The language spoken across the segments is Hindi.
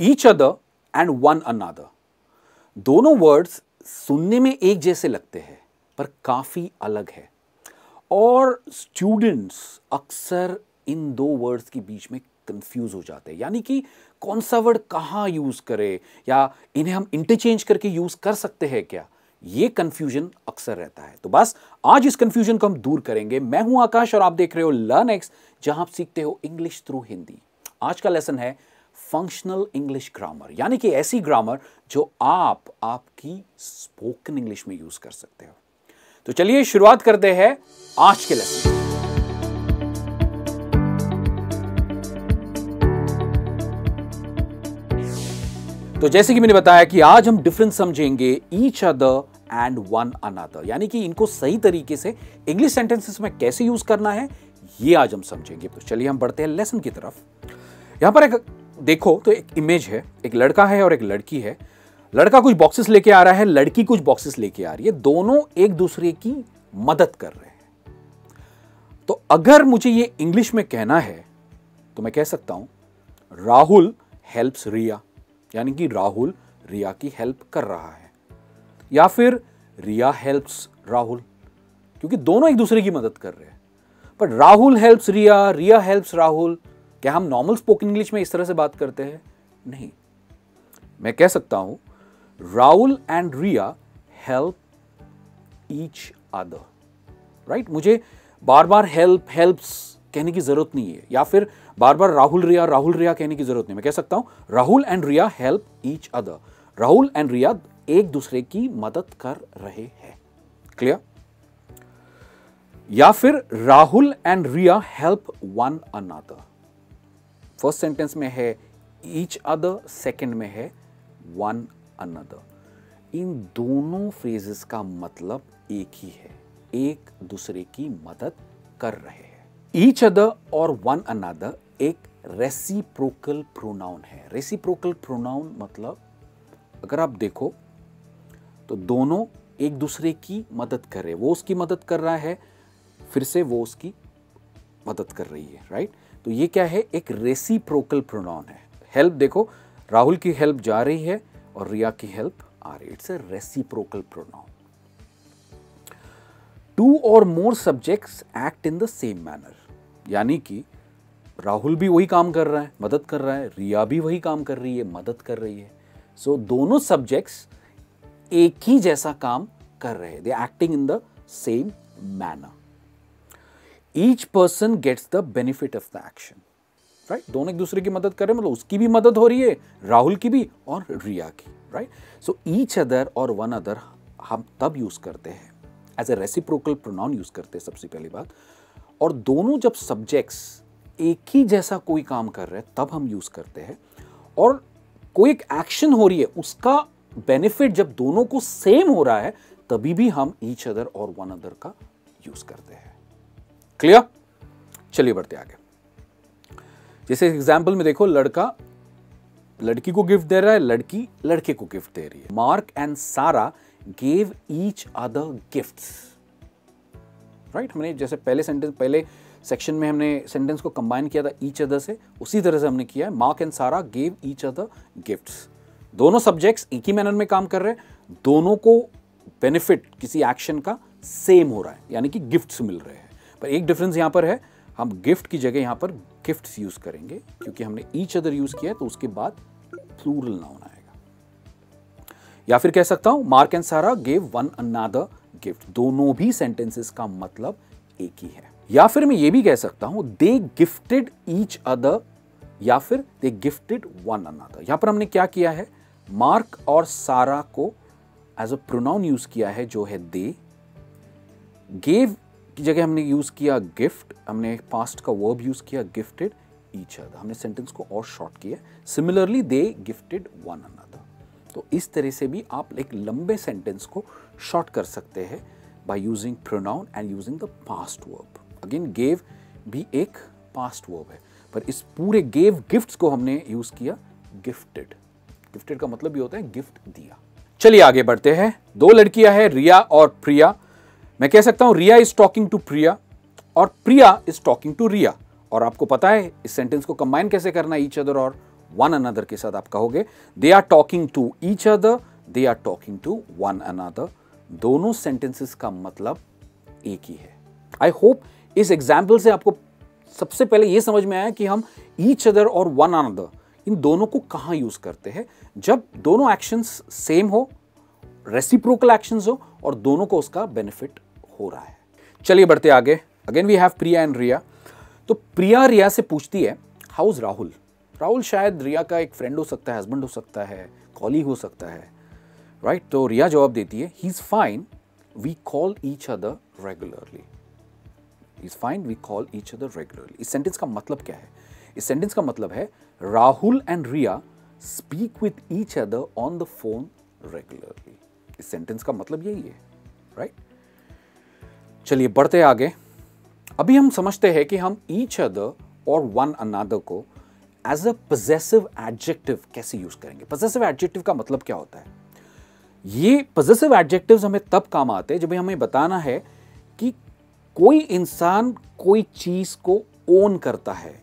Each other and one another, दोनों वर्ड्स सुनने में एक जैसे लगते हैं पर काफी अलग है, और स्टूडेंट्स अक्सर इन दो वर्ड्स के बीच में कंफ्यूज हो जाते हैं, यानी कि कौन सा वर्ड कहां यूज करें या इन्हें हम इंटरचेंज करके यूज कर सकते हैं क्या, ये कंफ्यूजन अक्सर रहता है। तो बस आज इस कंफ्यूजन को हम दूर करेंगे। मैं हूं आकाश और आप देख रहे हो लर्न-एक्स, जहां आप सीखते हो इंग्लिश थ्रू हिंदी। आज का लेसन है फंक्शनल इंग्लिश ग्रामर, यानी कि ऐसी ग्रामर जो आप आपकी स्पोकन इंग्लिश में यूज कर सकते हो। तो चलिए शुरुआत करते हैं आज के लेसन। तो जैसे कि मैंने बताया कि आज हम डिफरेंस समझेंगे each other and one another, यानी कि इनको सही तरीके से इंग्लिश सेंटेंसेस में कैसे यूज करना है ये आज हम समझेंगे। तो चलिए हम बढ़ते हैं लेसन की तरफ। यहां पर एक देखो तो एक इमेज है, एक लड़का है और एक लड़की है। लड़का कुछ बॉक्सेस लेके आ रहा है, लड़की कुछ बॉक्सेस लेके आ रही है, दोनों एक दूसरे की मदद कर रहे हैं। तो अगर मुझे ये इंग्लिश में कहना है तो मैं कह सकता हूं राहुल हेल्प्स रिया, यानी कि राहुल रिया की हेल्प कर रहा है, या फिर रिया हेल्प्स राहुल, क्योंकि दोनों एक दूसरे की मदद कर रहे हैं। पर राहुल हेल्प्स रिया, रिया हेल्प्स राहुल, क्या हम नॉर्मल स्पोकन इंग्लिश में इस तरह से बात करते हैं? नहीं। मैं कह सकता हूं Rahul and Riya help each other, right. मुझे बार बार हेल्प्स कहने की जरूरत नहीं है, या फिर बार बार राहुल रिया कहने की जरूरत नहीं। मैं कह सकता हूं Rahul and Riya help each other, Rahul and Riya एक दूसरे की मदद कर रहे हैं। क्लियर? या फिर Rahul and Riya help one another. First sentence में है ईच अदर, सेकंड में है वन अनदर। इन दोनों फ्रेजेस का मतलब एक ही है, एक दूसरे की मदद कर रहे हैं। ईच अदर और वन अनदर एक रेसिप्रोकल प्रोनाउन है। रेसिप्रोकल प्रोनाउन मतलब अगर आप देखो तो दोनों एक दूसरे की मदद कर रहे हैं, वो उसकी मदद कर रहा है, फिर से वो उसकी मदद कर रही है, राइट। तो ये क्या है? एक रेसिप्रोकल प्रोनाउन है। हेल्प देखो, राहुल की हेल्प जा रही है और रिया की हेल्प आ रही है। It's a reciprocal pronoun. Two or more subjects act in the same manner, यानी कि राहुल भी वही काम कर रहा है, मदद कर रहा है, रिया भी वही काम कर रही है, मदद कर रही है। सो दोनों सब्जेक्ट्स एक ही जैसा काम कर रहे हैं। They are acting in the same manner. Each person gets the benefit of the action, right. दोनों एक दूसरे की मदद कर रहे हैं, मतलब उसकी भी मदद हो रही है, राहुल की भी और रिया की, राइट। सो ईच अदर और वन अदर हम तब यूज करते हैं as a reciprocal pronoun use करते हैं सबसे पहली बात। और दोनों जब सब्जेक्ट्स एक ही जैसा कोई काम कर रहे हैं तब हम यूज करते हैं। और कोई एक एक्शन हो रही है, उसका बेनिफिट जब दोनों को सेम हो रहा है तभी भी हम ईच अदर और वन अदर का यूज करते हैं। क्लियर? चलिए बढ़ते आगे। जैसे एग्जाम्पल में देखो, लड़का लड़की को गिफ्ट दे रहा है, लड़की लड़के को गिफ्ट दे रही है। मार्क एंड सारा gave each other gifts, right. हमने जैसे पहले सेक्शन में हमने सेंटेंस को कंबाइन किया था ईच अदर से, उसी तरह से हमने किया है। मार्क एंड सारा गेव ईच अदर गिफ्ट्स। दोनों सब्जेक्ट्स एक ही मैनर में काम कर रहे हैं, दोनों को बेनिफिट किसी एक्शन का सेम हो रहा है, यानी कि गिफ्ट्स मिल रहे हैं। पर एक डिफरेंस यहां पर है, हम गिफ्ट की जगह यहां पर गिफ्ट्स यूज करेंगे, क्योंकि हमने ईच अदर यूज किया है तो उसके बाद प्लूरल नाउन आएगा। या फिर कह सकता हूं मार्क एंड सारा गेव वन अनदर गिफ्ट। दोनों भी सेंटेंसेस का मतलब एक ही है। या फिर मैं ये भी कह सकता हूं दे गिफ्टेड ईच अदर, या फिर दे गिफ्टेड वन अनदर। यहां पर हमने क्या किया है? मार्क और सारा को एज अ प्रोनाउन यूज किया है जो है दे। गेव की जगह हमने यूज किया गिफ्ट, हमने पास्ट का वर्ब यूज किया गिफ्टेड ईच अदर। हमने सेंटेंस को और शॉर्ट किया। सिमिलरली दे गिफ्टेड वन अनदर। तो इस तरह से भी आप एक लंबे सेंटेंस को शॉर्ट कर सकते हैं by using pronoun and using the past verb. Again gave भी एक पास्ट वर्ब है, पर इस पूरे गेव गिफ्ट्स को हमने यूज किया गिफ्टेड। गिफ्टेड का मतलब भी होता है गिफ्ट दिया। चलिए आगे बढ़ते हैं। दो लड़कियां हैं, रिया और प्रिया। मैं कह सकता हूं रिया इज टॉकिंग टू प्रिया और प्रिया इज टॉकिंग टू रिया। और आपको पता है इस सेंटेंस को कंबाइन कैसे करना है ईच अदर और वन अनदर के साथ आप कहोगे they are talking to each other, they are talking to one another. दोनों सेंटेंसेस का मतलब एक ही है। आई होप इस एग्जाम्पल से आपको सबसे पहले यह समझ में आया कि हम ईच अदर और वन अनदर इन दोनों को कहां यूज करते हैं। जब दोनों एक्शंस सेम हो, रेसिप्रोकल एक्शंस हो और दोनों को उसका बेनिफिट हो रहा है। चलिए बढ़ते आगे। Again we have Priya and Riya. तो प्रिया रिया से पूछती है हाउ इज राहुल। राहुल शायद रिया का एक फ्रेंड हो सकता है, हस्बैंड हो सकता है, कॉलीग हो सकता है, राइट। तो रिया जवाब देती है he is fine, we call each other regularly. He is fine, we call each other regularly. इस सेंटेंस का मतलब क्या है? इस सेंटेंस का मतलब है Rahul and Riya speak with each other on the phone regularly. इस सेंटेंस का मतलब यही है, राइट। चलिए बढ़ते आगे। अभी हम समझते हैं कि हम ईच अदर और वन अनदर को एज अ पजेसिव एडजेक्टिव कैसे यूज करेंगे। पजेसिव एडजेक्टिव का मतलब क्या होता है? ये पजेसिव एडजेक्टिव्स हमें तब काम आते हैं जब हमें बताना है कि कोई इंसान कोई चीज को ओन करता है,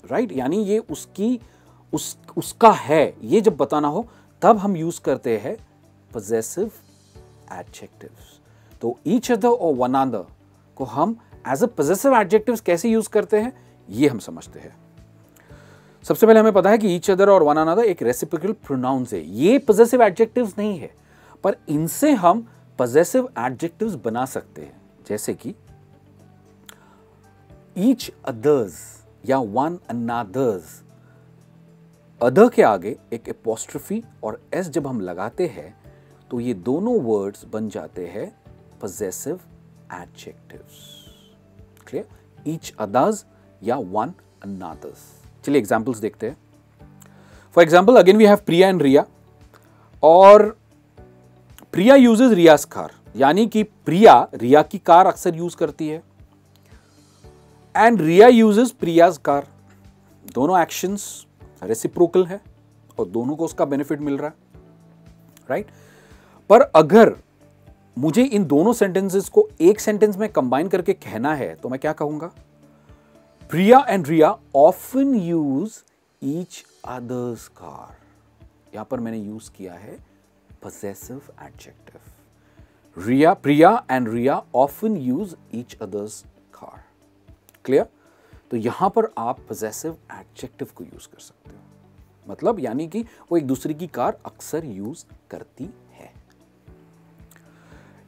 राइट। यानी ये उसका है, ये जब बताना हो तब हम यूज करते हैं पजेसिव एडजेक्टिव्स। तो ईच अदर और वन अनदर को हम एज अ पजेसिव एडजेक्टिव्स कैसे यूज करते हैं ये हम समझते हैं। सबसे पहले हमें पता है कि ईच अदर और वन अनदर एक रेसिप्रोकल प्रोनाउंस है। ये पजेसिव एडजेक्टिव्स नहीं है, पर इनसे हम पजेसिव एडजेक्टिव्स बना सकते हैं। जैसे कि ईच अदर्स या वन अनदर्स। अदर के आगे एक एपोस्ट्रोफी और एस जब हम लगाते हैं तो ये दोनों वर्ड्स बन जाते हैं possessive adjectives. Clear? Each others या वन अनदर्स। चलिए एग्जांपल्स देखते हैं। For example again we have Priya and Riya, और प्रिया यूजेस रियाज कार, यानी कि प्रिया रिया की कार अक्सर यूज करती है and Riya uses Priya's car. दोनों एक्शंस रेसिप्रोकल है और दोनों को उसका बेनिफिट मिल रहा है, राइट। पर अगर मुझे इन दोनों सेंटेंसेस को एक सेंटेंस में कंबाइन करके कहना है तो मैं क्या कहूंगा? Priya and Riya often use each others car. यहां पर मैंने यूज किया है possessive adjective. Priya and Riya often use each other's car. Clear? तो यहां पर आप possessive adjective को यूज कर सकते हो। मतलब यानी कि वो एक दूसरे की कार अक्सर यूज करती है।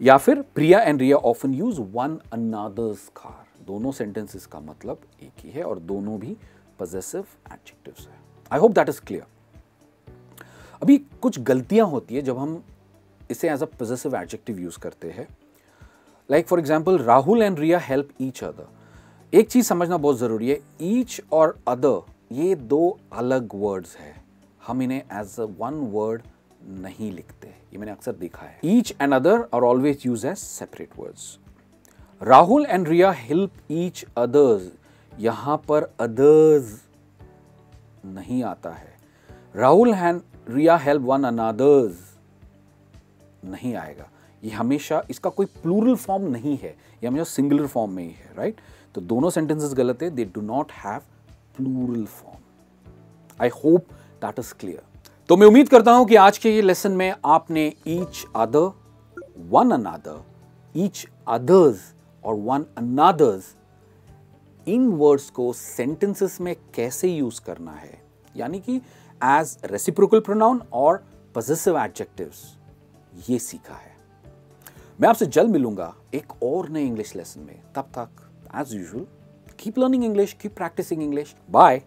या फिर Priya and Riya often use one anothers car. दोनों सेंटेंसेस का मतलब एक ही है और दोनों भी possessive adjectives है। I hope that is clear. अभी कुछ गलतियां होती है जब हम इसे as a possessive adjective use करते हैं। Like for example Rahul and Riya help each other. एक चीज समझना बहुत जरूरी है, ईच और अदर ये दो अलग वर्ड्स है। हम इन्हें एज अ वन वर्ड नहीं लिखते, ये मैंने अक्सर देखा है। Each and other are always use as separate words. Rahul and Riya help each others, यहां पर अदर्स नहीं आता है। Rahul and Riya help one anothers नहीं आएगा। ये हमेशा, इसका कोई प्लूरल फॉर्म नहीं है, ये हमेशा सिंगुलर फॉर्म में ही है, राइट। तो दोनों सेंटेंसेस गलत है, they do not have plural form. I hope that is clear. तो मैं उम्मीद करता हूं कि आज के ये लेसन में आपने each other, one another, each others और वन अनदर्स इन वर्ड्स को सेंटेंसेस में कैसे यूज करना है, यानी कि एज रेसिप्रोकल प्रोनाउन और पजेसिव एडजेक्टिव्स, ये सीखा है। मैं आपसे जल्द मिलूंगा एक और नए इंग्लिश लेसन में। तब तक as usual keep learning English, keep practising English. Bye.